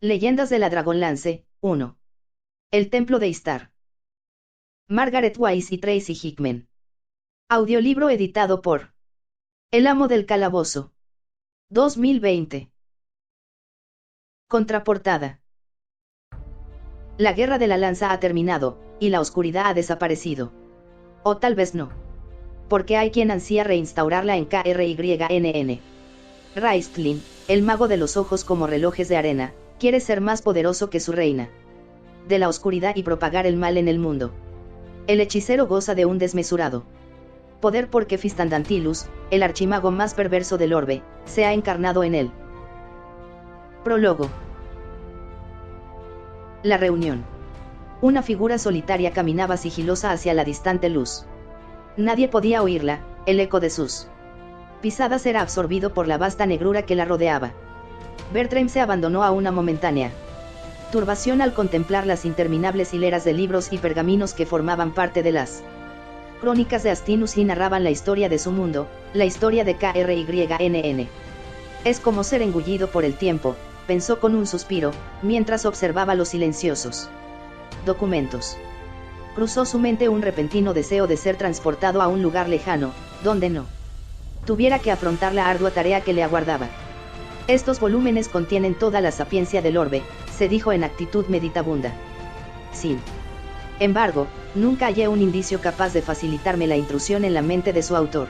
Leyendas de la Dragonlance, 1. El Templo de Istar. Margaret Wise y Tracy Hickman. Audiolibro editado por El Amo del Calabozo. 2020. Contraportada. La Guerra de la Lanza ha terminado, y la oscuridad ha desaparecido. O tal vez no. Porque hay quien ansía reinstaurarla en KRYNN. Raistlin, el mago de los ojos como relojes de arena, quiere ser más poderoso que su reina. De la oscuridad y propagar el mal en el mundo. El hechicero goza de un desmesurado poder porque Fistandantilus, el archimago más perverso del orbe, se ha encarnado en él. Prólogo. La reunión. Una figura solitaria caminaba sigilosa hacia la distante luz. Nadie podía oírla, el eco de sus pisadas era absorbido por la vasta negrura que la rodeaba. Bertram se abandonó a una momentánea turbación al contemplar las interminables hileras de libros y pergaminos que formaban parte de las crónicas de Astinus y narraban la historia de su mundo, la historia de KRYNN. Es como ser engullido por el tiempo, pensó con un suspiro, mientras observaba los silenciosos documentos. Cruzó su mente un repentino deseo de ser transportado a un lugar lejano, donde no tuviera que afrontar la ardua tarea que le aguardaba. Estos volúmenes contienen toda la sapiencia del orbe, se dijo en actitud meditabunda. Sin embargo, nunca hallé un indicio capaz de facilitarme la intrusión en la mente de su autor.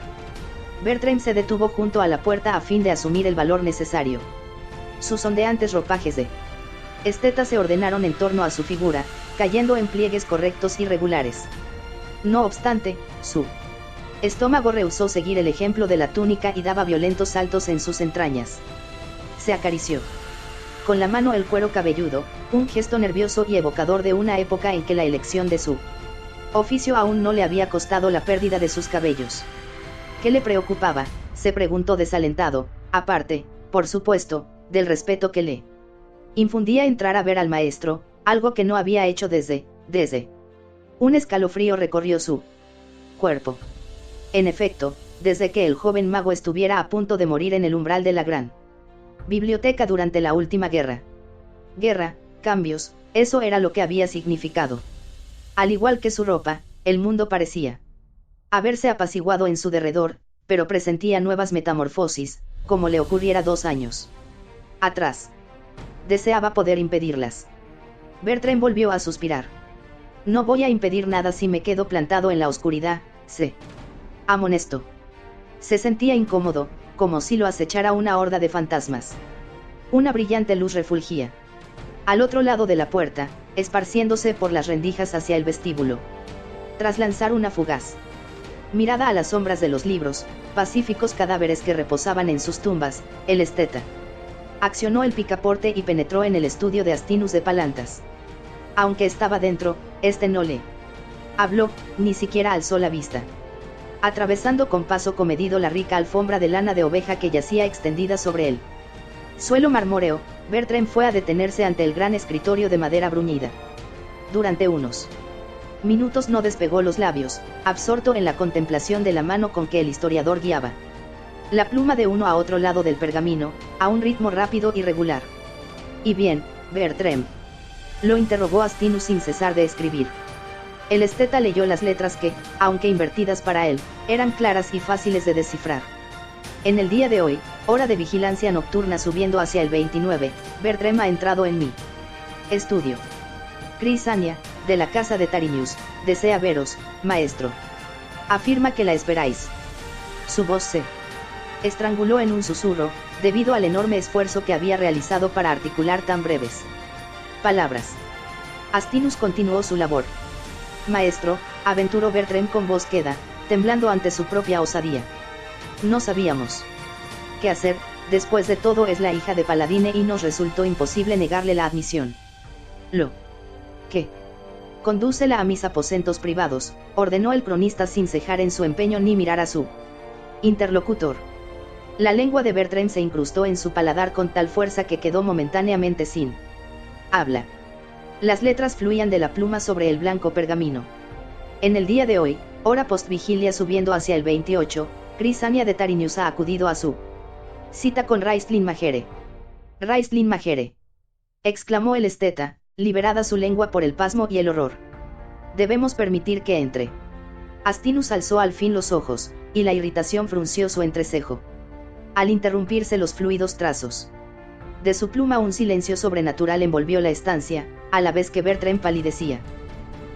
Bertram se detuvo junto a la puerta a fin de asumir el valor necesario. Sus ondeantes ropajes de esteta se ordenaron en torno a su figura, cayendo en pliegues correctos y regulares. No obstante, su estómago rehusó seguir el ejemplo de la túnica y daba violentos saltos en sus entrañas. Se acarició con la mano el cuero cabelludo, un gesto nervioso y evocador de una época en que la elección de su oficio aún no le había costado la pérdida de sus cabellos. ¿Qué le preocupaba?, se preguntó desalentado, aparte, por supuesto, del respeto que le infundía entrar a ver al maestro, algo que no había hecho desde. Un escalofrío recorrió su cuerpo. En efecto, desde que el joven mago estuviera a punto de morir en el umbral de la gran biblioteca durante la última guerra. Guerra, cambios, eso era lo que había significado. Al igual que su ropa, el mundo parecía haberse apaciguado en su derredor, pero presentía nuevas metamorfosis, como le ocurriera 2 años atrás. Deseaba poder impedirlas. Bertram volvió a suspirar. No voy a impedir nada si me quedo plantado en la oscuridad, se amonestó. Se sentía incómodo, como si lo acechara una horda de fantasmas. Una brillante luz refulgía al otro lado de la puerta, esparciéndose por las rendijas hacia el vestíbulo. Tras lanzar una fugaz mirada a las sombras de los libros, pacíficos cadáveres que reposaban en sus tumbas, el esteta accionó el picaporte y penetró en el estudio de Astinus de Palantas. Aunque estaba dentro, este no le habló, ni siquiera alzó la vista. Atravesando con paso comedido la rica alfombra de lana de oveja que yacía extendida sobre él suelo marmóreo, Bertram fue a detenerse ante el gran escritorio de madera bruñida. Durante unos minutos no despegó los labios, absorto en la contemplación de la mano con que el historiador guiaba la pluma de uno a otro lado del pergamino, a un ritmo rápido y regular. ¿Y bien, Bertram?, lo interrogó Astinus sin cesar de escribir. El esteta leyó las letras que, aunque invertidas para él, eran claras y fáciles de descifrar. En el día de hoy, hora de vigilancia nocturna subiendo hacia el 29, Bertram ha entrado en mi estudio. Crisania, de la casa de Tarinius, desea veros, maestro. Afirma que la esperáis. Su voz se estranguló en un susurro, debido al enorme esfuerzo que había realizado para articular tan breves palabras. Astinus continuó su labor. Maestro, aventuró Bertram con voz queda, temblando ante su propia osadía. No sabíamos qué hacer, después de todo es la hija de Paladine y nos resultó imposible negarle la admisión. Lo que condúcela a mis aposentos privados, ordenó el cronista sin cejar en su empeño ni mirar a su interlocutor. La lengua de Bertram se incrustó en su paladar con tal fuerza que quedó momentáneamente sin habla. Las letras fluían de la pluma sobre el blanco pergamino. En el día de hoy, hora post-vigilia subiendo hacia el 28, Crisania de Tarinius ha acudido a su cita con Raistlin Majere. Raistlin Majere exclamó el esteta, liberada su lengua por el pasmo y el horror. Debemos permitir que entre. Astinus alzó al fin los ojos, y la irritación frunció su entrecejo. Al interrumpirse los fluidos trazos de su pluma, un silencio sobrenatural envolvió la estancia, a la vez que Bertrand palidecía.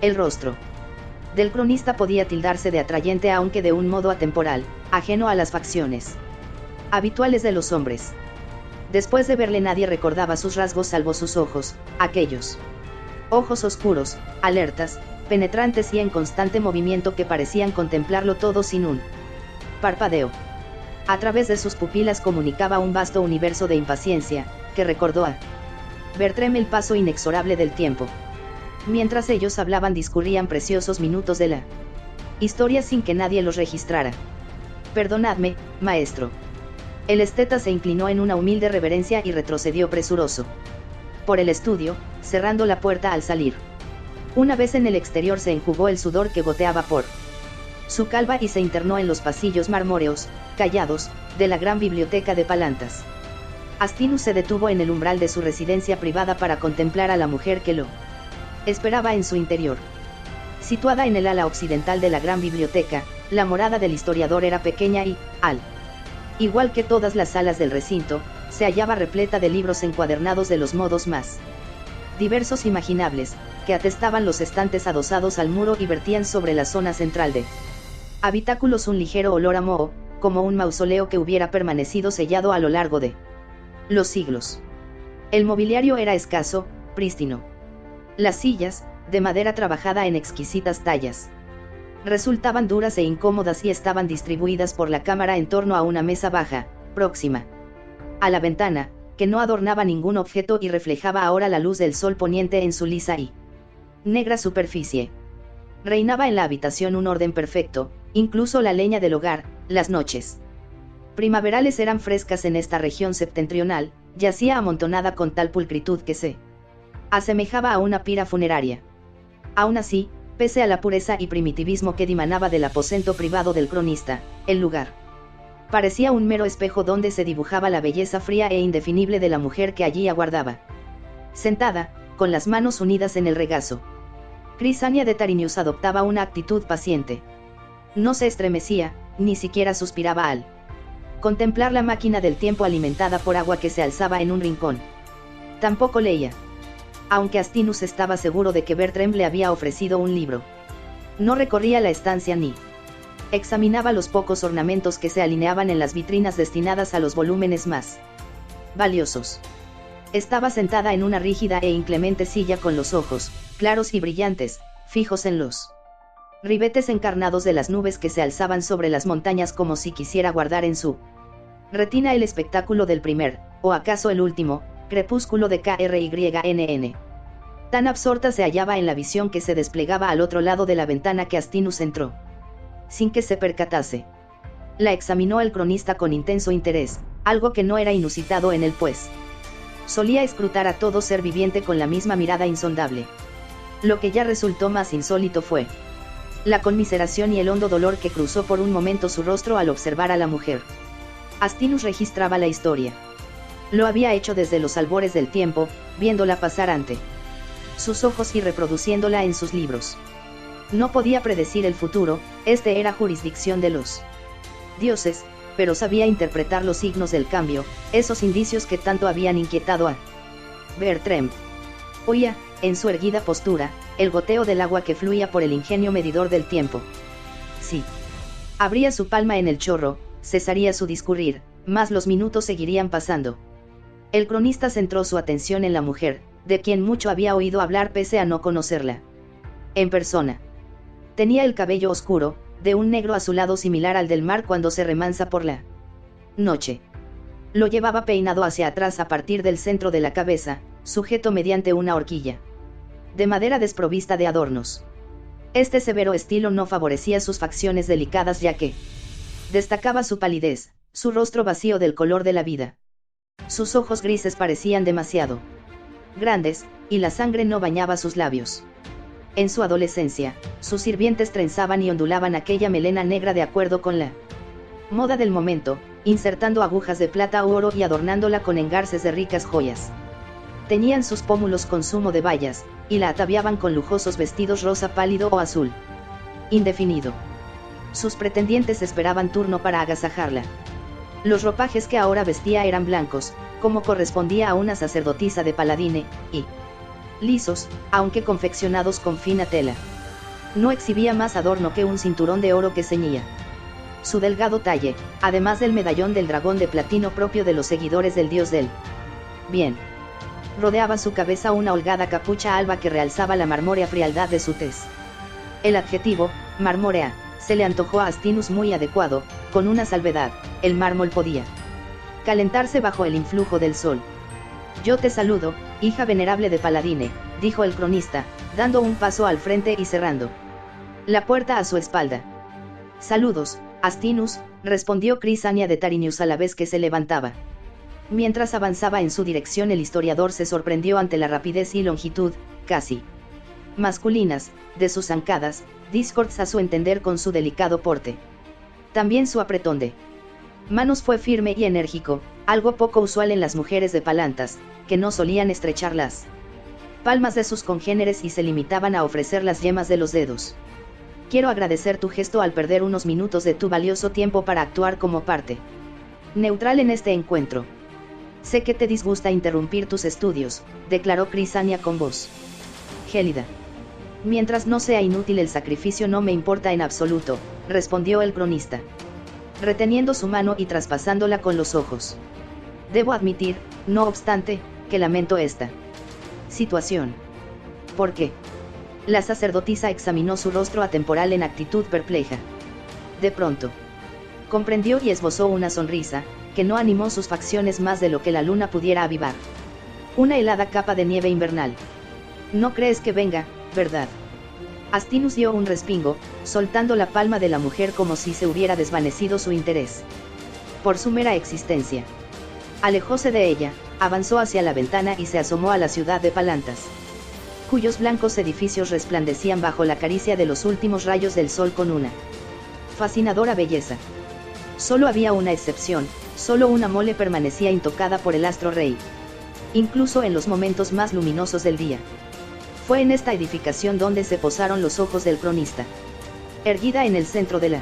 El rostro del cronista podía tildarse de atrayente, aunque de un modo atemporal, ajeno a las facciones habituales de los hombres. Después de verle nadie recordaba sus rasgos salvo sus ojos, aquellos ojos oscuros, alertas, penetrantes y en constante movimiento que parecían contemplarlo todo sin un parpadeo. A través de sus pupilas comunicaba un vasto universo de impaciencia, que recordó a Bertrand el paso inexorable del tiempo. Mientras ellos hablaban discurrían preciosos minutos de la historia sin que nadie los registrara. Perdonadme, maestro. El esteta se inclinó en una humilde reverencia y retrocedió presuroso por el estudio, cerrando la puerta al salir. Una vez en el exterior se enjugó el sudor que goteaba por su calva y se internó en los pasillos marmóreos, callados, de la gran biblioteca de Palantas. Astinus se detuvo en el umbral de su residencia privada para contemplar a la mujer que lo esperaba en su interior. Situada en el ala occidental de la gran biblioteca, la morada del historiador era pequeña y, al igual que todas las salas del recinto, se hallaba repleta de libros encuadernados de los modos más diversos imaginables, que atestaban los estantes adosados al muro y vertían sobre la zona central de habitáculos un ligero olor a moho, como un mausoleo que hubiera permanecido sellado a lo largo de los siglos. El mobiliario era escaso, prístino. Las sillas, de madera trabajada en exquisitas tallas, resultaban duras e incómodas y estaban distribuidas por la cámara en torno a una mesa baja, próxima a la ventana, que no adornaba ningún objeto y reflejaba ahora la luz del sol poniente en su lisa y negra superficie. Reinaba en la habitación un orden perfecto, incluso la leña del hogar. Las noches primaverales eran frescas en esta región septentrional, yacía amontonada con tal pulcritud que se asemejaba a una pira funeraria. Aún así, pese a la pureza y primitivismo que dimanaba del aposento privado del cronista, el lugar parecía un mero espejo donde se dibujaba la belleza fría e indefinible de la mujer que allí aguardaba, sentada, con las manos unidas en el regazo. Crisania de Tarinius adoptaba una actitud paciente. No se estremecía, ni siquiera suspiraba al contemplar la máquina del tiempo alimentada por agua que se alzaba en un rincón. Tampoco leía. Aunque Astinus estaba seguro de que Bertrand le había ofrecido un libro, no recorría la estancia ni examinaba los pocos ornamentos que se alineaban en las vitrinas destinadas a los volúmenes más valiosos. Estaba sentada en una rígida e inclemente silla con los ojos, claros y brillantes, fijos en los ribetes encarnados de las nubes que se alzaban sobre las montañas, como si quisiera guardar en su retina el espectáculo del primer, o acaso el último, crepúsculo de Krynn. Tan absorta se hallaba en la visión que se desplegaba al otro lado de la ventana que Astinus entró sin que se percatase. La examinó el cronista con intenso interés, algo que no era inusitado en él, pues solía escrutar a todo ser viviente con la misma mirada insondable. Lo que ya resultó más insólito fue la conmiseración y el hondo dolor que cruzó por un momento su rostro al observar a la mujer. Astinus registraba la historia. Lo había hecho desde los albores del tiempo, viéndola pasar ante sus ojos y reproduciéndola en sus libros. No podía predecir el futuro, este era jurisdicción de los dioses, pero sabía interpretar los signos del cambio, esos indicios que tanto habían inquietado a Bertrand. Oía, en su erguida postura, el goteo del agua que fluía por el ingenio medidor del tiempo. Sí. Abría su palma en el chorro, cesaría su discurrir, mas los minutos seguirían pasando. El cronista centró su atención en la mujer, de quien mucho había oído hablar pese a no conocerla en persona. Tenía el cabello oscuro, de un negro azulado similar al del mar cuando se remansa por la noche. Lo llevaba peinado hacia atrás a partir del centro de la cabeza, sujeto mediante una horquilla de madera desprovista de adornos. Este severo estilo no favorecía sus facciones delicadas, ya que destacaba su palidez, su rostro vacío del color de la vida. Sus ojos grises parecían demasiado grandes, y la sangre no bañaba sus labios. En su adolescencia, sus sirvientes trenzaban y ondulaban aquella melena negra de acuerdo con la moda del momento, insertando agujas de plata u oro y adornándola con engarces de ricas joyas. Teñían sus pómulos con zumo de bayas, y la ataviaban con lujosos vestidos rosa pálido o azul indefinido. Sus pretendientes esperaban turno para agasajarla. Los ropajes que ahora vestía eran blancos, como correspondía a una sacerdotisa de Paladine, y lisos, aunque confeccionados con fina tela. No exhibía más adorno que un cinturón de oro que ceñía su delgado talle, además del medallón del dragón de platino propio de los seguidores del dios del bien. Rodeaba su cabeza una holgada capucha alba que realzaba la marmórea frialdad de su tez. El adjetivo, marmórea, se le antojó a Astinus muy adecuado, con una salvedad: el mármol podía calentarse bajo el influjo del sol. Yo te saludo, hija venerable de Paladine, dijo el cronista, dando un paso al frente y cerrando la puerta a su espalda. Saludos, Astinus, respondió Crisania de Tarinius a la vez que se levantaba. Mientras avanzaba en su dirección, el historiador se sorprendió ante la rapidez y longitud, casi masculinas, de sus zancadas, discords a su entender con su delicado porte. También su apretón de manos fue firme y enérgico, algo poco usual en las mujeres de Palantas, que no solían estrechar las palmas de sus congéneres y se limitaban a ofrecer las yemas de los dedos. Quiero agradecer tu gesto al perder unos minutos de tu valioso tiempo para actuar como parte neutral en este encuentro. Sé que te disgusta interrumpir tus estudios, declaró Crisania con voz gélida. Mientras no sea inútil el sacrificio no me importa en absoluto, respondió el cronista, reteniendo su mano y traspasándola con los ojos. Debo admitir, no obstante, que lamento esta situación. ¿Por qué? La sacerdotisa examinó su rostro atemporal en actitud perpleja. De pronto, comprendió y esbozó una sonrisa, que no animó sus facciones más de lo que la luna pudiera avivar. Una helada capa de nieve invernal. No crees que venga, ¿verdad? Astinus dio un respingo, soltando la palma de la mujer como si se hubiera desvanecido su interés por su mera existencia. Alejóse de ella, avanzó hacia la ventana y se asomó a la ciudad de Palantas, cuyos blancos edificios resplandecían bajo la caricia de los últimos rayos del sol con una fascinadora belleza. Solo había una excepción, solo una mole permanecía intocada por el astro rey, incluso en los momentos más luminosos del día. Fue en esta edificación donde se posaron los ojos del cronista. Erguida en el centro de la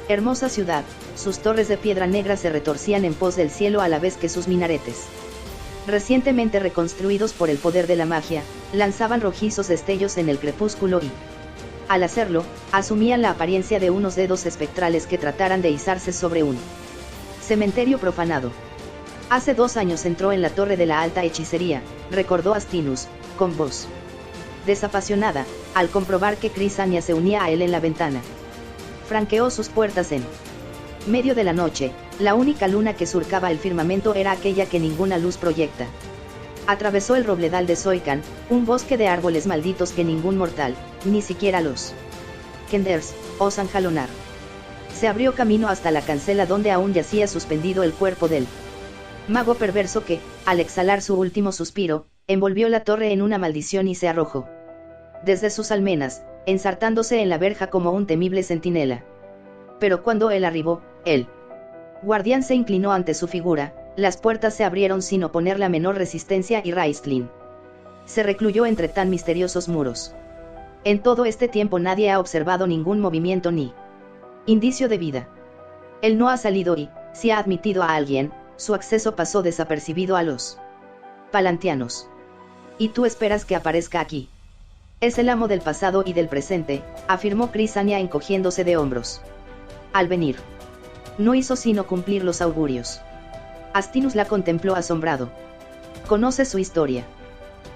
hermosa ciudad, sus torres de piedra negra se retorcían en pos del cielo a la vez que sus minaretes, recientemente reconstruidos por el poder de la magia, lanzaban rojizos destellos en el crepúsculo y, al hacerlo, asumían la apariencia de unos dedos espectrales que trataran de izarse sobre un cementerio profanado. Hace 2 años entró en la torre de la alta hechicería, recordó Astinus, con voz desapasionada, al comprobar que Crisania se unía a él en la ventana. Franqueó sus puertas en medio de la noche, la única luna que surcaba el firmamento era aquella que ninguna luz proyecta. Atravesó el robledal de Soican, un bosque de árboles malditos que ningún mortal, ni siquiera los Kenders, osan jalonar. Se abrió camino hasta la cancela donde aún yacía suspendido el cuerpo del mago perverso que, al exhalar su último suspiro, envolvió la torre en una maldición y se arrojó desde sus almenas, ensartándose en la verja como un temible centinela. Pero cuando él arribó, el guardián se inclinó ante su figura, las puertas se abrieron sin oponer la menor resistencia y Raistlin se recluyó entre tan misteriosos muros. En todo este tiempo nadie ha observado ningún movimiento ni indicio de vida. Él no ha salido y, si ha admitido a alguien, su acceso pasó desapercibido a los palantianos. ¿Y tú esperas que aparezca aquí? Es el amo del pasado y del presente, afirmó Crisania encogiéndose de hombros. Al venir, no hizo sino cumplir los augurios. Astinus la contempló asombrado. ¿Conoce su historia?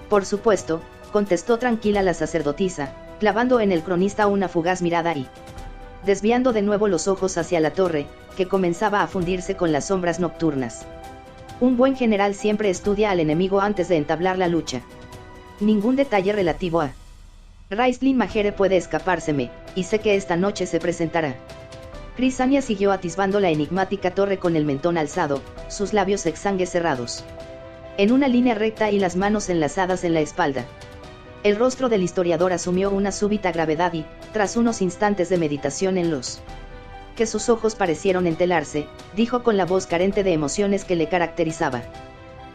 Por supuesto, contestó tranquila la sacerdotisa, clavando en el cronista una fugaz mirada y desviando de nuevo los ojos hacia la torre, que comenzaba a fundirse con las sombras nocturnas. Un buen general siempre estudia al enemigo antes de entablar la lucha. Ningún detalle relativo a Raistlin Majere puede escapárseme, y sé que esta noche se presentará. Crisania siguió atisbando la enigmática torre con el mentón alzado, sus labios exangue cerrados en una línea recta y las manos enlazadas en la espalda. El rostro del historiador asumió una súbita gravedad y, tras unos instantes de meditación en los que sus ojos parecieron entelarse, dijo con la voz carente de emociones que le caracterizaba: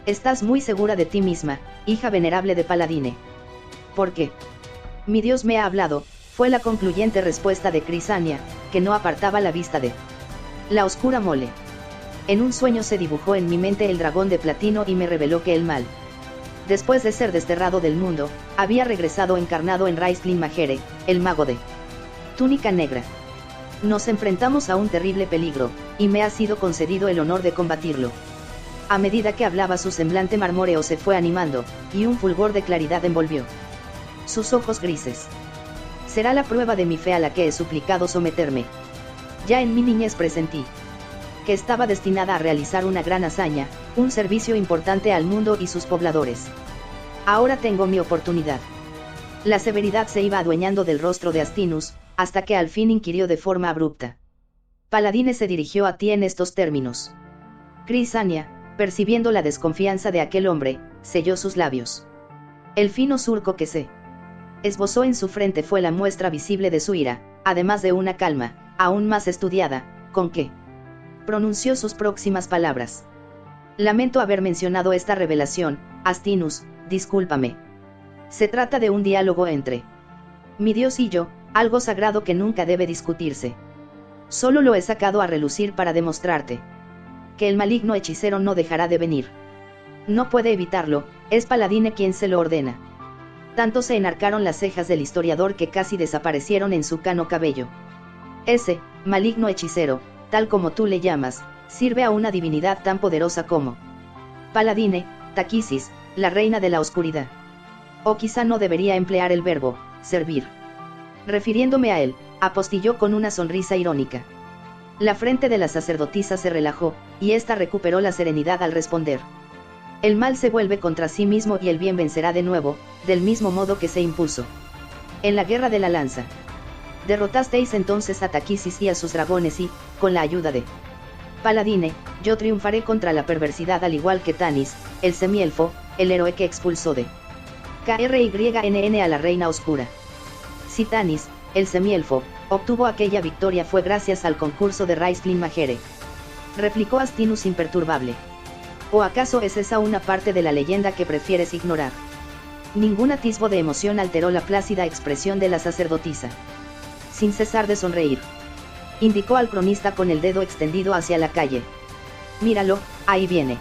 Estás muy segura de ti misma, hija venerable de Paladine. ¿Por qué? Mi Dios me ha hablado, fue la concluyente respuesta de Crisania, que no apartaba la vista de la oscura mole. En un sueño se dibujó en mi mente el dragón de platino y me reveló que el mal, después de ser desterrado del mundo, había regresado encarnado en Raistlin Majere, el mago de túnica negra. Nos enfrentamos a un terrible peligro, y me ha sido concedido el honor de combatirlo. A medida que hablaba su semblante marmóreo se fue animando, y un fulgor de claridad envolvió sus ojos grises. Será la prueba de mi fe a la que he suplicado someterme. Ya en mi niñez presentí que estaba destinada a realizar una gran hazaña, un servicio importante al mundo y sus pobladores. Ahora tengo mi oportunidad. La severidad se iba adueñando del rostro de Astinus, hasta que al fin inquirió de forma abrupta. Paladine se dirigió a ti en estos términos. Crisania, percibiendo la desconfianza de aquel hombre, selló sus labios. El fino surco que se esbozó en su frente fue la muestra visible de su ira, además de una calma, aún más estudiada, con que pronunció sus próximas palabras. Lamento haber mencionado esta revelación, Astinus, discúlpame. Se trata de un diálogo entre mi Dios y yo, algo sagrado que nunca debe discutirse. Solo lo he sacado a relucir para demostrarte que el maligno hechicero no dejará de venir. No puede evitarlo, es Paladine quien se lo ordena. Tanto se enarcaron las cejas del historiador que casi desaparecieron en su cano cabello. Ese maligno hechicero, tal como tú le llamas, sirve a una divinidad tan poderosa como Paladine, Taquisis, la reina de la oscuridad. O quizá no debería emplear el verbo servir. Refiriéndome a él, apostilló con una sonrisa irónica. La frente de la sacerdotisa se relajó, y ésta recuperó la serenidad al responder. El mal se vuelve contra sí mismo y el bien vencerá de nuevo, del mismo modo que se impuso en la guerra de la lanza. Derrotasteis entonces a Taquisis y a sus dragones y, con la ayuda de Paladine, yo triunfaré contra la perversidad al igual que Tanis, el semielfo, el héroe que expulsó de KRYNN a la reina oscura. Si Tanis, el semielfo, obtuvo aquella victoria fue gracias al concurso de Raistlin Majere. Replicó Astinus imperturbable. ¿O acaso es esa una parte de la leyenda que prefieres ignorar? Ningún atisbo de emoción alteró la plácida expresión de la sacerdotisa. Sin cesar de sonreír, indicó al cronista con el dedo extendido hacia la calle. Míralo, ahí viene.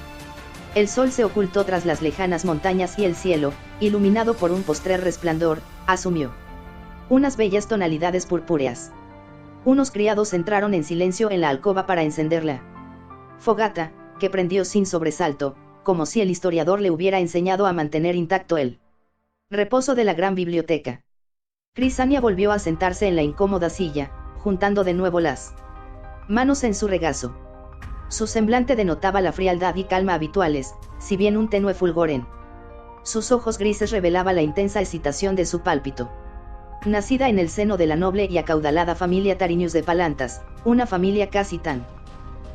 El sol se ocultó tras las lejanas montañas y el cielo, iluminado por un postrer resplandor, asumió unas bellas tonalidades purpúreas. Unos criados entraron en silencio en la alcoba para encender la fogata, que prendió sin sobresalto, como si el historiador le hubiera enseñado a mantener intacto el reposo de la gran biblioteca. Crisania volvió a sentarse en la incómoda silla, juntando de nuevo las manos en su regazo. Su semblante denotaba la frialdad y calma habituales, si bien un tenue fulgor en sus ojos grises revelaba la intensa excitación de su pálpito. Nacida en el seno de la noble y acaudalada familia Tariñus de Palantas, una familia casi tan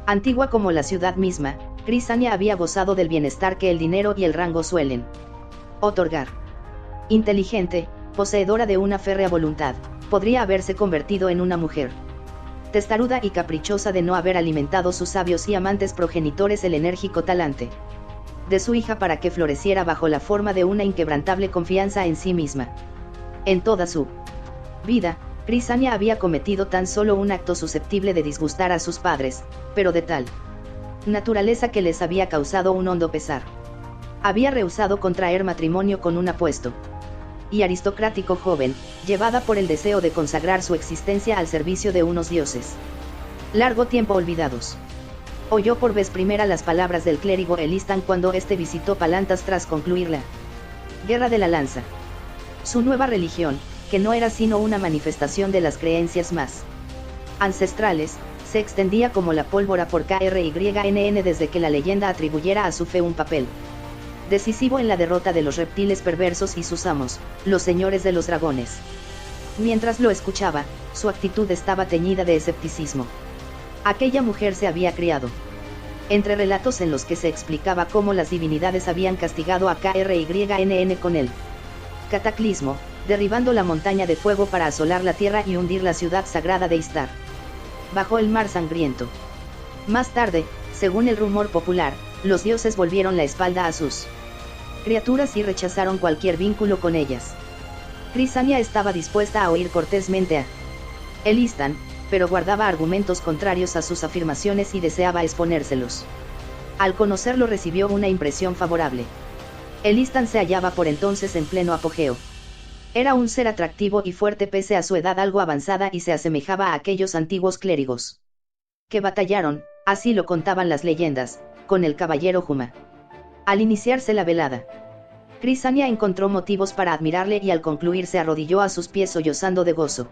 antigua como la ciudad misma, Crisania había gozado del bienestar que el dinero y el rango suelen otorgar. Inteligente, poseedora de una férrea voluntad, podría haberse convertido en una mujer testaruda y caprichosa de no haber alimentado sus sabios y amantes progenitores el enérgico talante de su hija para que floreciera bajo la forma de una inquebrantable confianza en sí misma. En toda su vida, Crisania había cometido tan solo un acto susceptible de disgustar a sus padres, pero de tal naturaleza que les había causado un hondo pesar. Había rehusado contraer matrimonio con un apuesto y aristocrático joven, llevada por el deseo de consagrar su existencia al servicio de unos dioses largo tiempo olvidados. Oyó por vez primera las palabras del clérigo Elistan cuando éste visitó Palantas tras concluir la Guerra de la Lanza. Su nueva religión, que no era sino una manifestación de las creencias más ancestrales, se extendía como la pólvora por KRYNN desde que la leyenda atribuyera a su fe un papel decisivo en la derrota de los reptiles perversos y sus amos, los señores de los dragones. Mientras lo escuchaba, su actitud estaba teñida de escepticismo. Aquella mujer se había criado entre relatos en los que se explicaba cómo las divinidades habían castigado a KRYNN con el cataclismo, derribando la montaña de fuego para asolar la tierra y hundir la ciudad sagrada de Istar bajo el mar sangriento. Más tarde, según el rumor popular, los dioses volvieron la espalda a sus criaturas y rechazaron cualquier vínculo con ellas. Crisania estaba dispuesta a oír cortésmente a Elistan, pero guardaba argumentos contrarios a sus afirmaciones y deseaba exponérselos. Al conocerlo recibió una impresión favorable. Elistan se hallaba por entonces en pleno apogeo. Era un ser atractivo y fuerte pese a su edad algo avanzada y se asemejaba a aquellos antiguos clérigos que batallaron, así lo contaban las leyendas, con el caballero Juma. Al iniciarse la velada, Crisania encontró motivos para admirarle y al concluir se arrodilló a sus pies sollozando de gozo,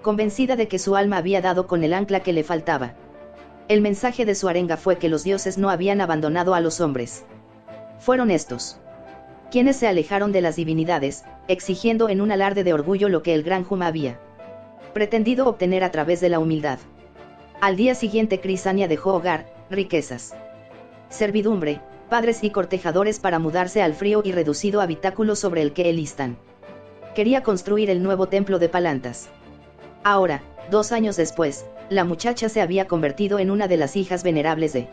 convencida de que su alma había dado con el ancla que le faltaba. El mensaje de su arenga fue que los dioses no habían abandonado a los hombres. Fueron estos quienes se alejaron de las divinidades, exigiendo en un alarde de orgullo lo que el gran Juma había pretendido obtener a través de la humildad. Al día siguiente Crisania dejó hogar, riquezas, servidumbre, padres y cortejadores para mudarse al frío y reducido habitáculo sobre el que Elistan quería construir el nuevo templo de Palantas. Ahora, 2 años después, la muchacha se había convertido en una de las hijas venerables de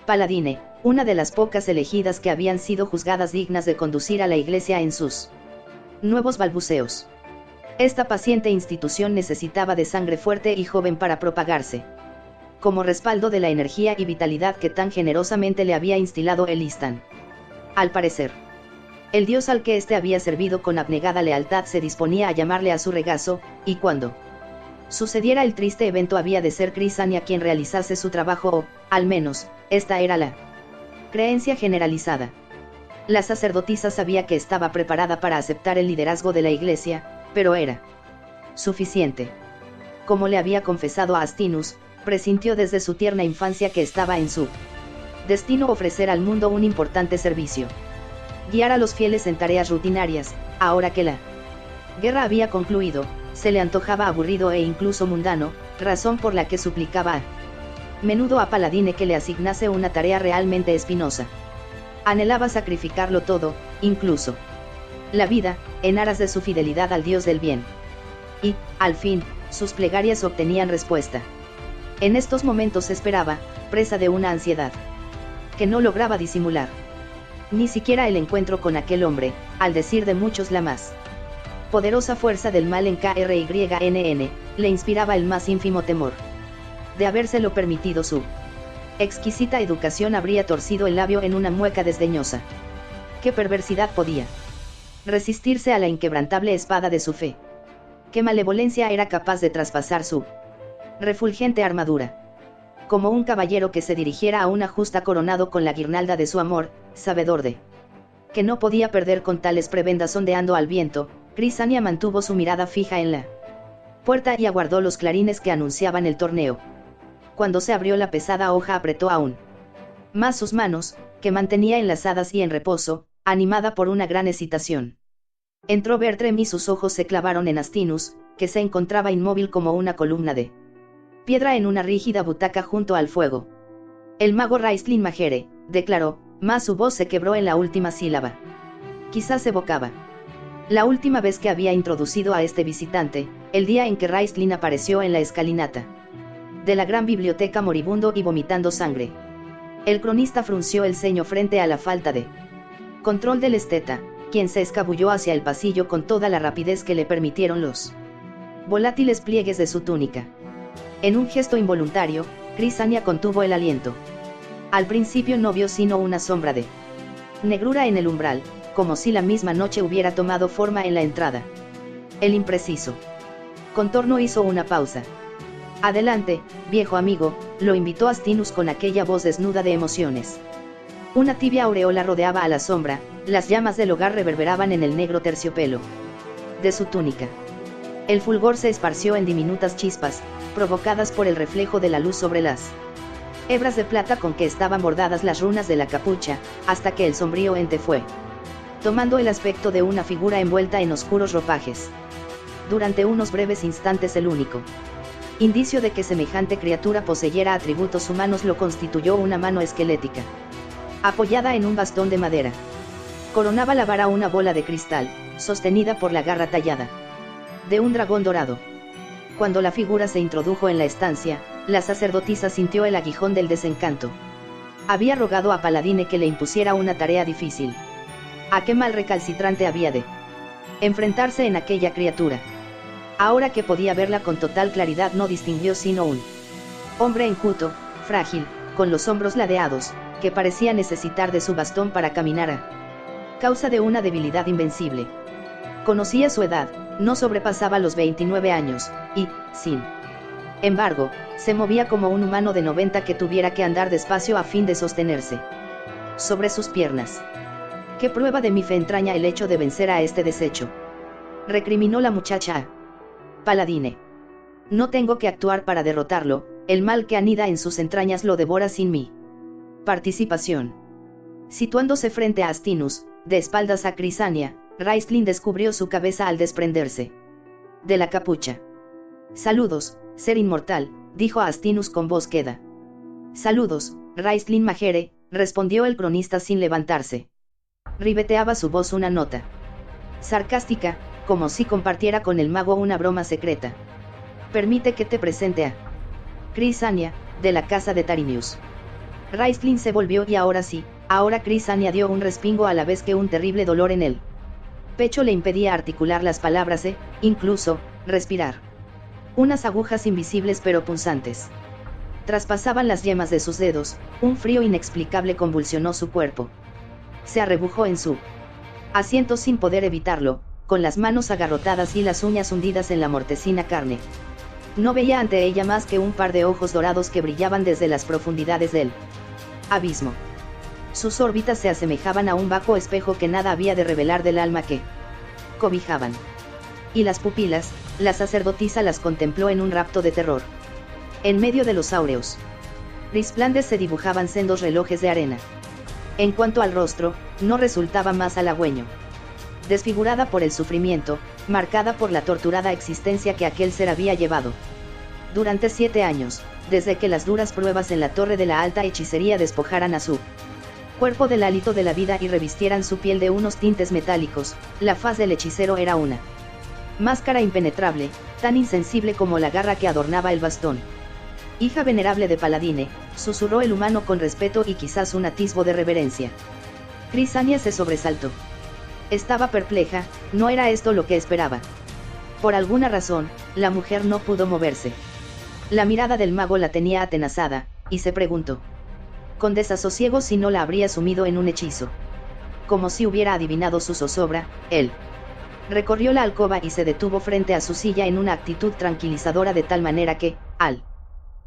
Paladine, una de las pocas elegidas que habían sido juzgadas dignas de conducir a la iglesia en sus nuevos balbuceos. Esta paciente institución necesitaba de sangre fuerte y joven para propagarse, como respaldo de la energía y vitalidad que tan generosamente le había instilado Elistan. Al parecer, el dios al que éste había servido con abnegada lealtad se disponía a llamarle a su regazo, y cuando sucediera el triste evento había de ser Crisania quien realizase su trabajo o, al menos, esta era la creencia generalizada. La sacerdotisa sabía que estaba preparada para aceptar el liderazgo de la iglesia, pero era suficiente. Como le había confesado a Astinus, presintió desde su tierna infancia que estaba en su destino ofrecer al mundo un importante servicio. Guiar a los fieles en tareas rutinarias, ahora que la guerra había concluido, se le antojaba aburrido e incluso mundano, razón por la que suplicaba a menudo a Paladine que le asignase una tarea realmente espinosa. Anhelaba sacrificarlo todo, incluso la vida, en aras de su fidelidad al Dios del bien. Y, al fin, sus plegarias obtenían respuesta. En estos momentos esperaba, presa de una ansiedad que no lograba disimular. Ni siquiera el encuentro con aquel hombre, al decir de muchos la más poderosa fuerza del mal en KRYNN, le inspiraba el más ínfimo temor. De habérselo permitido su exquisita educación habría torcido el labio en una mueca desdeñosa. ¿Qué perversidad podía resistirse a la inquebrantable espada de su fe? ¿Qué malevolencia era capaz de traspasar su refulgente armadura? Como un caballero que se dirigiera a una justa coronado con la guirnalda de su amor, sabedor de que no podía perder con tales prebendas ondeando al viento, Crisania mantuvo su mirada fija en la puerta y aguardó los clarines que anunciaban el torneo. Cuando se abrió la pesada hoja apretó aún más sus manos, que mantenía enlazadas y en reposo, animada por una gran excitación. Entró Bertrem y sus ojos se clavaron en Astinus, que se encontraba inmóvil como una columna de piedra en una rígida butaca junto al fuego. El mago Raistlin Majere, declaró, mas su voz se quebró en la última sílaba. Quizás evocaba la última vez que había introducido a este visitante, el día en que Raistlin apareció en la escalinata de la gran biblioteca moribundo y vomitando sangre. El cronista frunció el ceño frente a la falta de control del esteta, quien se escabulló hacia el pasillo con toda la rapidez que le permitieron los volátiles pliegues de su túnica. En un gesto involuntario, Crisania contuvo el aliento. Al principio no vio sino una sombra de negrura en el umbral, como si la misma noche hubiera tomado forma en la entrada. El impreciso contorno hizo una pausa. Adelante, viejo amigo, lo invitó Astinus con aquella voz desnuda de emociones. Una tibia aureola rodeaba a la sombra, las llamas del hogar reverberaban en el negro terciopelo de su túnica. El fulgor se esparció en diminutas chispas, provocadas por el reflejo de la luz sobre las hebras de plata con que estaban bordadas las runas de la capucha, hasta que el sombrío ente fue tomando el aspecto de una figura envuelta en oscuros ropajes. Durante unos breves instantes el único indicio de que semejante criatura poseyera atributos humanos lo constituyó una mano esquelética, apoyada en un bastón de madera. Coronaba la vara una bola de cristal, sostenida por la garra tallada de un dragón dorado. Cuando la figura se introdujo en la estancia, la sacerdotisa sintió el aguijón del desencanto. Había rogado a Paladine que le impusiera una tarea difícil. ¿A qué mal recalcitrante había de enfrentarse en aquella criatura? Ahora que podía verla con total claridad, no distinguió sino un hombre enjuto, frágil, con los hombros ladeados, que parecía necesitar de su bastón para caminar a causa de una debilidad invencible. Conocía su edad, no sobrepasaba los 29 años, y, sin embargo, se movía como un humano de 90 que tuviera que andar despacio a fin de sostenerse sobre sus piernas. ¿Qué prueba de mi fe entraña el hecho de vencer a este desecho?, recriminó la muchacha a Paladine. No tengo que actuar para derrotarlo, el mal que anida en sus entrañas lo devora sin mi participación. Situándose frente a Astinus, de espaldas a Crisania, Raistlin descubrió su cabeza al desprenderse de la capucha. Saludos, ser inmortal, dijo a Astinus con voz queda. Saludos, Raistlin Majere, respondió el cronista sin levantarse. Ribeteaba su voz una nota sarcástica, como si compartiera con el mago una broma secreta. Permite que te presente a Crisania, de la casa de Tarinius. Raistlin se volvió y ahora sí, ahora Crisania dio un respingo a la vez que un terrible dolor en el pecho le impedía articular las palabras e, incluso, respirar. Unas agujas invisibles pero punzantes traspasaban las yemas de sus dedos, un frío inexplicable convulsionó su cuerpo. Se arrebujó en su asiento sin poder evitarlo, con las manos agarrotadas y las uñas hundidas en la mortecina carne. No veía ante ella más que un par de ojos dorados que brillaban desde las profundidades del abismo. Sus órbitas se asemejaban a un vacuo espejo que nada había de revelar del alma que cobijaban. Y las pupilas, la sacerdotisa las contempló en un rapto de terror. En medio de los áureos resplandes se dibujaban sendos relojes de arena. En cuanto al rostro, no resultaba más halagüeño. Desfigurada por el sufrimiento, marcada por la torturada existencia que aquel ser había llevado durante 7 años, desde que las duras pruebas en la torre de la alta hechicería despojaran a su cuerpo del hálito de la vida y revistieran su piel de unos tintes metálicos, la faz del hechicero era una máscara impenetrable, tan insensible como la garra que adornaba el bastón. Hija venerable de Paladine, susurró el humano con respeto y quizás un atisbo de reverencia. Crisania se sobresaltó. Estaba perpleja, no era esto lo que esperaba. Por alguna razón, la mujer no pudo moverse. La mirada del mago la tenía atenazada, y se preguntó con desasosiego si no la habría sumido en un hechizo. Como si hubiera adivinado su zozobra, él recorrió la alcoba y se detuvo frente a su silla en una actitud tranquilizadora de tal manera que, al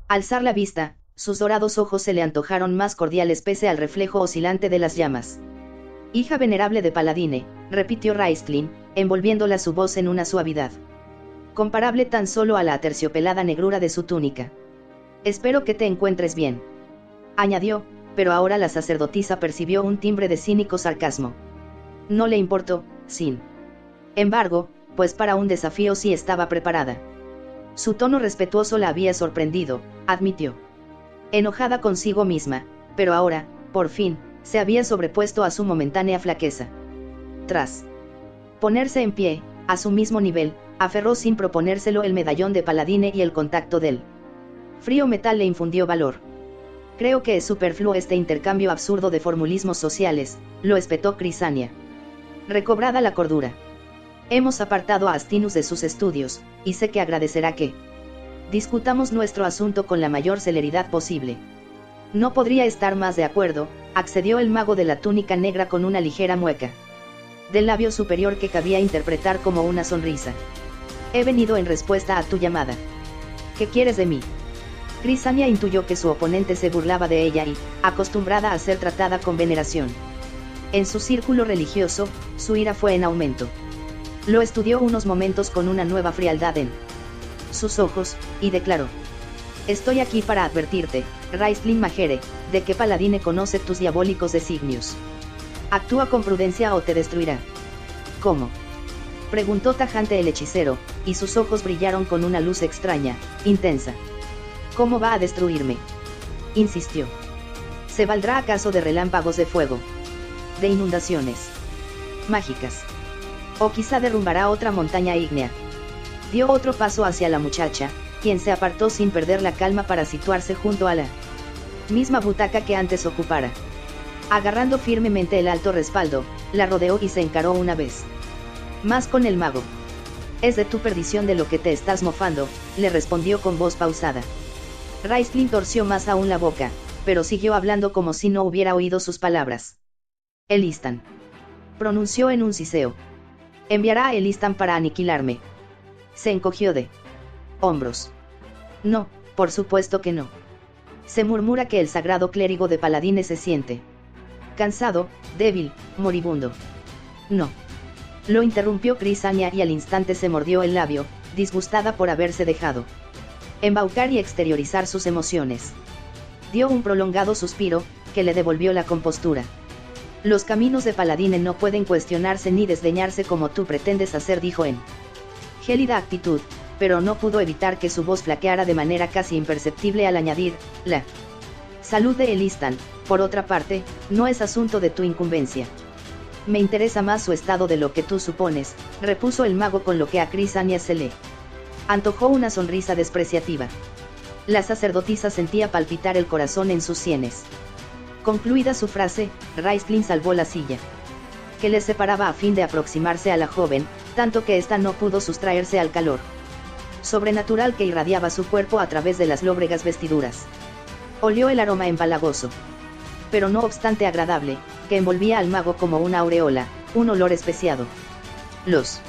alzar la vista, sus dorados ojos se le antojaron más cordiales pese al reflejo oscilante de las llamas. Hija venerable de Paladine, repitió Raistlin, envolviéndola su voz en una suavidad comparable tan solo a la aterciopelada negrura de su túnica. Espero que te encuentres bien, añadió, pero ahora la sacerdotisa percibió un timbre de cínico sarcasmo. No le importó, sin embargo, pues para un desafío sí estaba preparada. Su tono respetuoso la había sorprendido, admitió. Enojada consigo misma, pero ahora, por fin, se había sobrepuesto a su momentánea flaqueza. Tras ponerse en pie, a su mismo nivel, aferró sin proponérselo el medallón de Paladine y el contacto del frío metal le infundió valor. Creo que es superfluo este intercambio absurdo de formulismos sociales, lo espetó Crisania. Recobrada la cordura. Hemos apartado a Astinus de sus estudios, y sé que agradecerá que discutamos nuestro asunto con la mayor celeridad posible. No podría estar más de acuerdo, accedió el mago de la túnica negra con una ligera mueca del labio superior que cabía interpretar como una sonrisa. He venido en respuesta a tu llamada. ¿Qué quieres de mí? Crisania intuyó que su oponente se burlaba de ella y, acostumbrada a ser tratada con veneración en su círculo religioso, su ira fue en aumento. Lo estudió unos momentos con una nueva frialdad en sus ojos, y declaró: estoy aquí para advertirte, Raistlin Majere, de que Paladine conoce tus diabólicos designios. Actúa con prudencia o te destruirá. ¿Cómo?, preguntó tajante el hechicero, y sus ojos brillaron con una luz extraña, intensa. ¿Cómo va a destruirme?, insistió. ¿Se valdrá acaso de relámpagos de fuego? ¿De inundaciones mágicas? ¿O quizá derrumbará otra montaña ígnea? Dio otro paso hacia la muchacha, quien se apartó sin perder la calma para situarse junto a la Misma butaca que antes ocupara. Agarrando firmemente el alto respaldo, la rodeó y se encaró una vez más con el mago. «Es de tu perdición de lo que te estás mofando», le respondió con voz pausada. Raistlin torció más aún la boca, pero siguió hablando como si no hubiera oído sus palabras. «Elistan», pronunció en un siseo. «Enviará a Elistan para aniquilarme». Se encogió de hombros. «No, por supuesto que no. Se murmura que el sagrado clérigo de paladines se siente cansado, débil, moribundo». «No». Lo interrumpió Crisania y al instante se mordió el labio, disgustada por haberse dejado embaucar y exteriorizar sus emociones. Dio un prolongado suspiro, que le devolvió la compostura. «Los caminos de Paladine no pueden cuestionarse ni desdeñarse como tú pretendes hacer», dijo en gélida actitud, pero no pudo evitar que su voz flaqueara de manera casi imperceptible al añadir: «La salud de Elistan, por otra parte, no es asunto de tu incumbencia. Me interesa más su estado de lo que tú supones», repuso el mago con lo que a Crisania se le antojó una sonrisa despreciativa. La sacerdotisa sentía palpitar el corazón en sus sienes. Concluida su frase, Raistlin salvó la silla que le separaba a fin de aproximarse a la joven, tanto que ésta no pudo sustraerse al calor sobrenatural que irradiaba su cuerpo a través de las lóbregas vestiduras. Olió el aroma empalagoso, pero no obstante agradable, que envolvía al mago como una aureola, un olor especiado. Los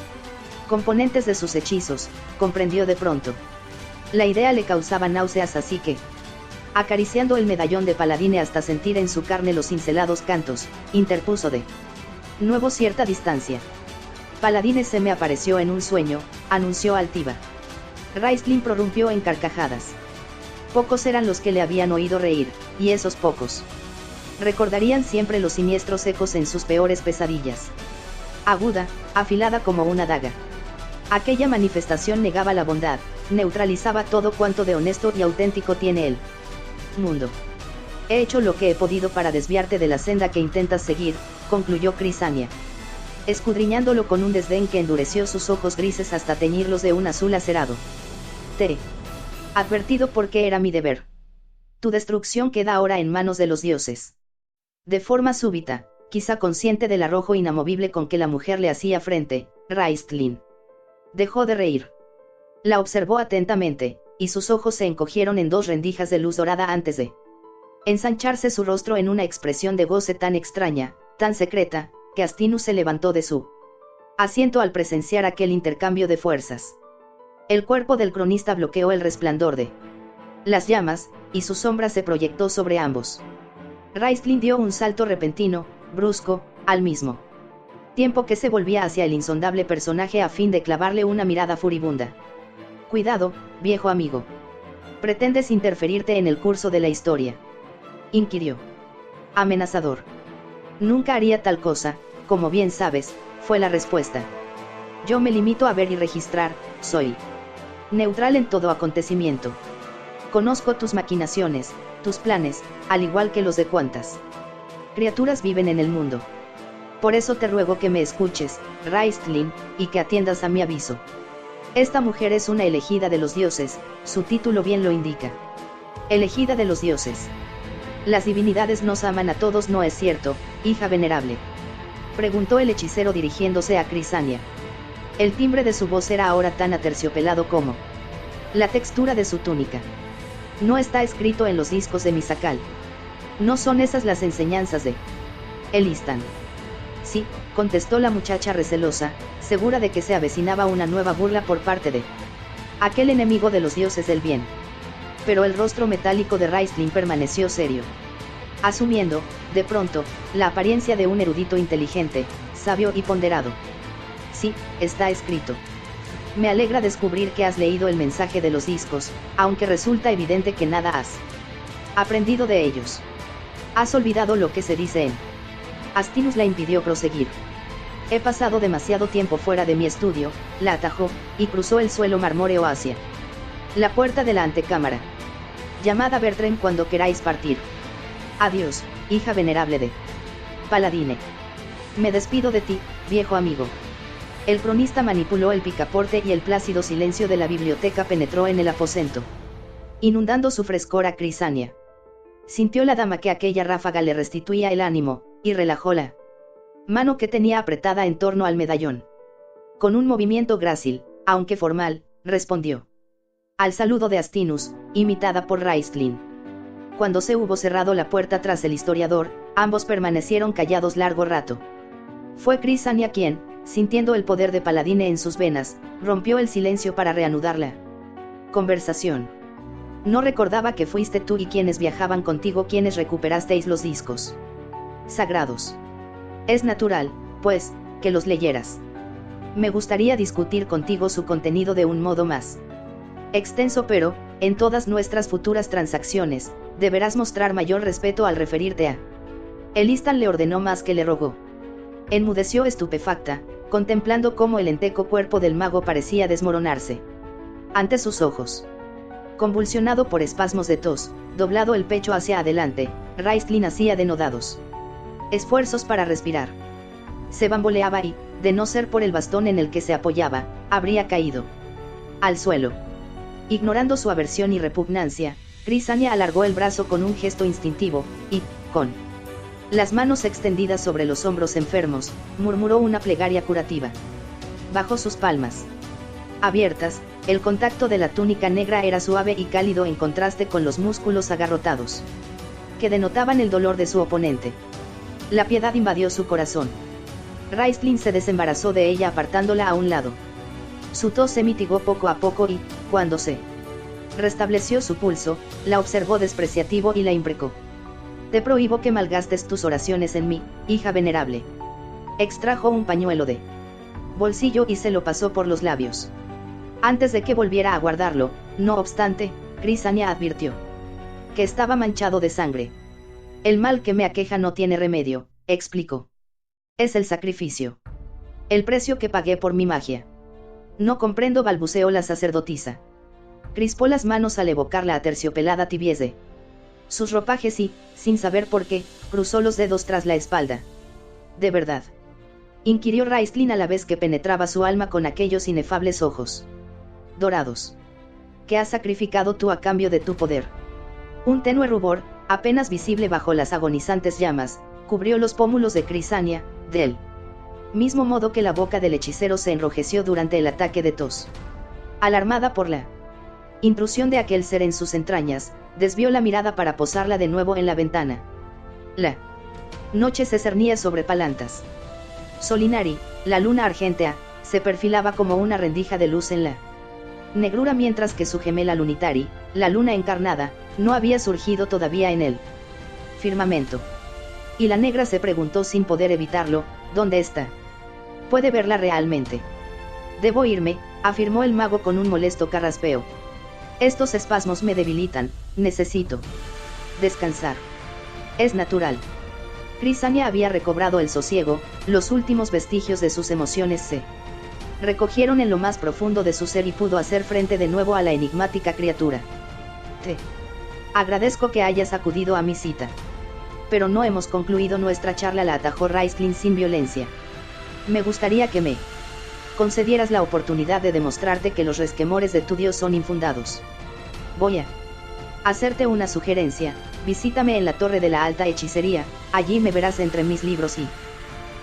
componentes de sus hechizos, comprendió de pronto. La idea le causaba náuseas, así que, acariciando el medallón de Paladine hasta sentir en su carne los cincelados cantos, interpuso de nuevo cierta distancia. «Paladine se me apareció en un sueño», anunció altiva. Raistlin prorrumpió en carcajadas. Pocos eran los que le habían oído reír, y esos pocos recordarían siempre los siniestros ecos en sus peores pesadillas. Aguda, afilada como una daga. Aquella manifestación negaba la bondad, neutralizaba todo cuanto de honesto y auténtico tiene el mundo. «He hecho lo que he podido para desviarte de la senda que intentas seguir», concluyó Crisania, escudriñándolo con un desdén que endureció sus ojos grises hasta teñirlos de un azul acerado. «Te he advertido porque era mi deber. Tu destrucción queda ahora en manos de los dioses». De forma súbita, quizá consciente del arrojo inamovible con que la mujer le hacía frente, Raistlin dejó de reír. La observó atentamente, y sus ojos se encogieron en dos rendijas de luz dorada antes de ensancharse su rostro en una expresión de goce tan extraña, tan secreta, que Astinus se levantó de su asiento al presenciar aquel intercambio de fuerzas. El cuerpo del cronista bloqueó el resplandor de las llamas, y su sombra se proyectó sobre ambos. Raistlin dio un salto repentino, brusco, al mismo tiempo que se volvía hacia el insondable personaje a fin de clavarle una mirada furibunda. «Cuidado, viejo amigo. ¿Pretendes interferirte en el curso de la historia?», inquirió. Amenazador. «Nunca haría tal cosa, como bien sabes», fue la respuesta. «Yo me limito a ver y registrar, soy neutral en todo acontecimiento. Conozco tus maquinaciones, tus planes, al igual que los de cuantas criaturas viven en el mundo. Por eso te ruego que me escuches, Raistlin, y que atiendas a mi aviso. Esta mujer es una elegida de los dioses, su título bien lo indica. Elegida de los dioses. Las divinidades nos aman a todos, ¿no es cierto, hija venerable?», preguntó el hechicero dirigiéndose a Crisania. El timbre de su voz era ahora tan aterciopelado como la textura de su túnica. «No está escrito en los discos de Misacal. No son esas las enseñanzas de Elistan». «Sí», contestó la muchacha recelosa, segura de que se avecinaba una nueva burla por parte de aquel enemigo de los dioses del bien. Pero el rostro metálico de Raistlin permaneció serio, asumiendo, de pronto, la apariencia de un erudito inteligente, sabio y ponderado. «Sí, está escrito. Me alegra descubrir que has leído el mensaje de los discos, aunque resulta evidente que nada has aprendido de ellos. Has olvidado lo que se dice en...». Astinus la impidió proseguir. «He pasado demasiado tiempo fuera de mi estudio», la atajó, y cruzó el suelo marmóreo hacia la puerta de la antecámara. «Llamad a Bertrand cuando queráis partir. Adiós, hija venerable de Paladine. Me despido de ti, viejo amigo». El cronista manipuló el picaporte y el plácido silencio de la biblioteca penetró en el aposento, inundando su frescor a Crisania. Sintió la dama que aquella ráfaga le restituía el ánimo, y relajó la mano que tenía apretada en torno al medallón. Con un movimiento grácil, aunque formal, respondió al saludo de Astinus, imitada por Raistlin. Cuando se hubo cerrado la puerta tras el historiador, ambos permanecieron callados largo rato. Fue Crisania quien, sintiendo el poder de Paladine en sus venas, rompió el silencio para reanudar la conversación. No recordaba que fuiste tú y quienes viajaban contigo quienes recuperasteis los discos sagrados. Es natural, pues, que los leyeras. Me gustaría discutir contigo su contenido de un modo más extenso, pero, en todas nuestras futuras transacciones, deberás mostrar mayor respeto al referirte a. Elistan le ordenó más que le rogó. Enmudeció estupefacta, contemplando cómo el enteco cuerpo del mago parecía desmoronarse ante sus ojos. Convulsionado por espasmos de tos, doblado el pecho hacia adelante, Raistlin hacía denodados esfuerzos para respirar. Se bamboleaba y, de no ser por el bastón en el que se apoyaba, habría caído al suelo. Ignorando su aversión y repugnancia, Crisania alargó el brazo con un gesto instintivo, y, con las manos extendidas sobre los hombros enfermos, murmuró una plegaria curativa. Bajo sus palmas abiertas, el contacto de la túnica negra era suave y cálido en contraste con los músculos agarrotados que denotaban el dolor de su oponente. La piedad invadió su corazón. Raistlin se desembarazó de ella apartándola a un lado. Su tos se mitigó poco a poco y, cuando se restableció su pulso, la observó despreciativo y la imprecó. Te prohíbo que malgastes tus oraciones en mí, hija venerable. Extrajo un pañuelo de bolsillo y se lo pasó por los labios. Antes de que volviera a guardarlo, no obstante, Crisania advirtió que estaba manchado de sangre. El mal que me aqueja no tiene remedio, explicó. Es el sacrificio. El precio que pagué por mi magia. No comprendo, balbuceó la sacerdotisa. Crispó las manos al evocar la aterciopelada tibieza. Sus ropajes y, sin saber por qué, cruzó los dedos tras la espalda. ¿De verdad?, inquirió Raistlin a la vez que penetraba su alma con aquellos inefables ojos dorados. ¿Qué has sacrificado tú a cambio de tu poder? Un tenue rubor, apenas visible bajo las agonizantes llamas, cubrió los pómulos de Crisania, del mismo modo que la boca del hechicero se enrojeció durante el ataque de tos. Alarmada por la intrusión de aquel ser en sus entrañas, desvió la mirada para posarla de nuevo en la ventana. La noche se cernía sobre Palantas Solinari, la luna argentea, se perfilaba como una rendija de luz en la negrura mientras que su gemela Lunitari, la luna encarnada, no había surgido todavía en el firmamento. Y la negra se preguntó sin poder evitarlo, ¿dónde está? ¿Puede verla realmente? Debo irme, afirmó el mago con un molesto carraspeo. Estos espasmos me debilitan, necesito descansar. Es natural. Crisania había recobrado el sosiego, los últimos vestigios de sus emociones se recogieron en lo más profundo de su ser y pudo hacer frente de nuevo a la enigmática criatura. Te agradezco que hayas acudido a mi cita. Pero no hemos concluido nuestra charla, la atajó Raistlin sin violencia. Me gustaría que me concedieras la oportunidad de demostrarte que los resquemores de tu Dios son infundados. Voy a hacerte una sugerencia, visítame en la Torre de la Alta Hechicería, allí me verás entre mis libros y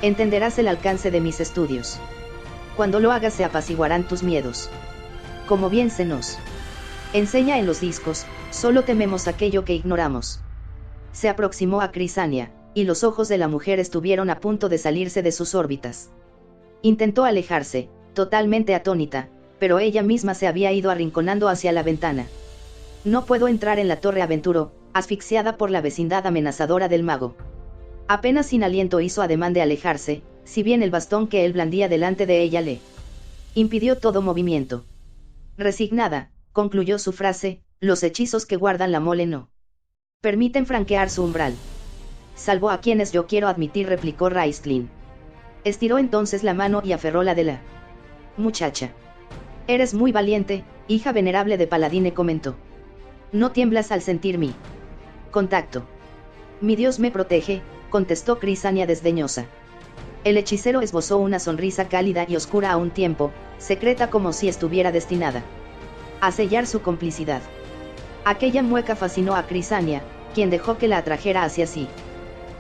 entenderás el alcance de mis estudios. Cuando lo hagas se apaciguarán tus miedos. Como bien se nos enseña en los discos, solo tememos aquello que ignoramos. Se aproximó a Crisania, y los ojos de la mujer estuvieron a punto de salirse de sus órbitas. Intentó alejarse, totalmente atónita, pero ella misma se había ido arrinconando hacia la ventana. No puedo entrar en la torre, aventuró, asfixiada por la vecindad amenazadora del mago. Apenas sin aliento hizo ademán de alejarse, si bien el bastón que él blandía delante de ella le impidió todo movimiento. Resignada, concluyó su frase, los hechizos que guardan la mole no permiten franquear su umbral. Salvo a quienes yo quiero admitir, replicó Raistlin. Estiró entonces la mano y aferró la de la muchacha. Eres muy valiente, hija venerable de Paladine, comentó. No tiemblas al sentir mi contacto. Mi Dios me protege, contestó Crisania desdeñosa. El hechicero esbozó una sonrisa cálida y oscura a un tiempo, secreta como si estuviera destinada a sellar su complicidad. Aquella mueca fascinó a Crisania, quien dejó que la atrajera hacia sí.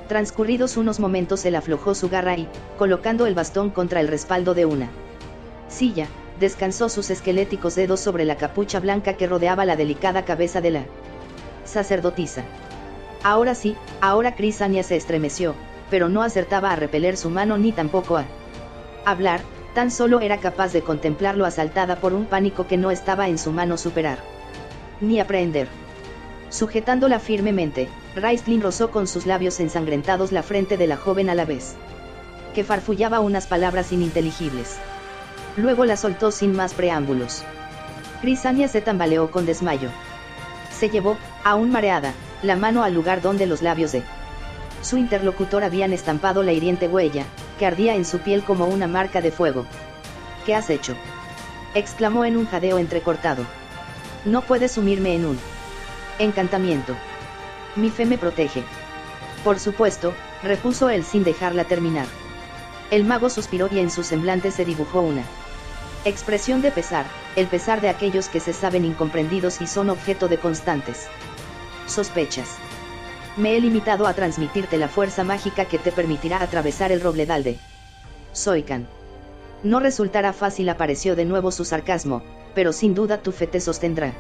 Transcurridos unos momentos él aflojó su garra y, colocando el bastón contra el respaldo de una silla, descansó sus esqueléticos dedos sobre la capucha blanca que rodeaba la delicada cabeza de la sacerdotisa. Ahora sí, ahora Crisania se estremeció, pero no acertaba a repeler su mano ni tampoco a hablar, tan solo era capaz de contemplarlo asaltada por un pánico que no estaba en su mano superar. Ni aprehender. Sujetándola firmemente, Raistlin rozó con sus labios ensangrentados la frente de la joven a la vez que farfullaba unas palabras ininteligibles. Luego la soltó sin más preámbulos. Crisania se tambaleó con desmayo. Se llevó, aún mareada, la mano al lugar donde los labios de su interlocutor habían estampado la hiriente huella, que ardía en su piel como una marca de fuego. ¿Qué has hecho?, exclamó en un jadeo entrecortado. No puedes sumirme en un encantamiento. Mi fe me protege. Por supuesto, repuso él sin dejarla terminar. El mago suspiró y en su semblante se dibujó una expresión de pesar, el pesar de aquellos que se saben incomprendidos y son objeto de constantes sospechas. Me he limitado a transmitirte la fuerza mágica que te permitirá atravesar el robledal de Zoican. No resultará fácil, apareció de nuevo su sarcasmo, pero sin duda tu fe te sostendrá.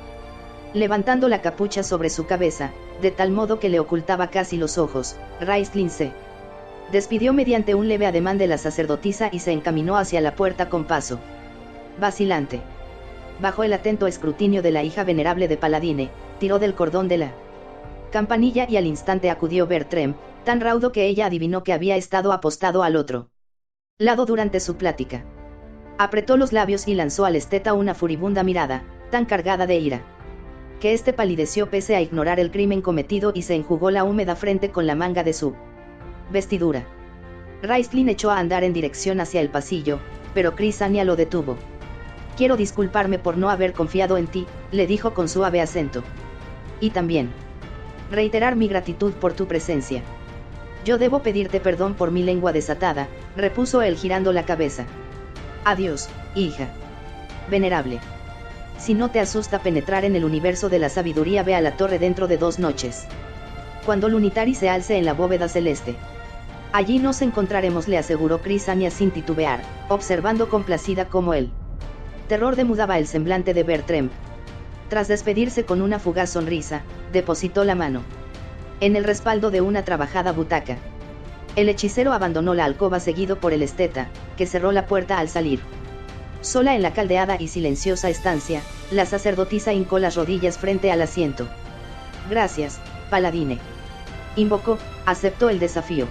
Levantando la capucha sobre su cabeza, de tal modo que le ocultaba casi los ojos, Raistlin se despidió mediante un leve ademán de la sacerdotisa y se encaminó hacia la puerta con paso vacilante. Bajo el atento escrutinio de la hija venerable de Paladine, tiró del cordón de la campanilla y al instante acudió Bertrem, tan raudo que ella adivinó que había estado apostado al otro lado durante su plática. Apretó los labios y lanzó al esteta una furibunda mirada, tan cargada de ira, que éste palideció pese a ignorar el crimen cometido y se enjugó la húmeda frente con la manga de su vestidura. Raistlin echó a andar en dirección hacia el pasillo, pero Crisania lo detuvo. Quiero disculparme por no haber confiado en ti, le dijo con suave acento. Y también reiterar mi gratitud por tu presencia. Yo debo pedirte perdón por mi lengua desatada, repuso él girando la cabeza. Adiós, hija venerable. Si no te asusta penetrar en el universo de la sabiduría, ve a la torre dentro de 2 noches. Cuando Lunitari se alce en la bóveda celeste. Allí nos encontraremos, le aseguró Crisania sin titubear, observando complacida cómo el terror demudaba el semblante de Bertrem. Tras despedirse con una fugaz sonrisa, depositó la mano en el respaldo de una trabajada butaca. El hechicero abandonó la alcoba seguido por el esteta, que cerró la puerta al salir. Sola en la caldeada y silenciosa estancia, la sacerdotisa hincó las rodillas frente al asiento. Gracias, Paladine. Invocó, aceptó el desafío.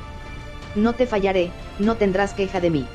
No te fallaré, no tendrás queja de mí.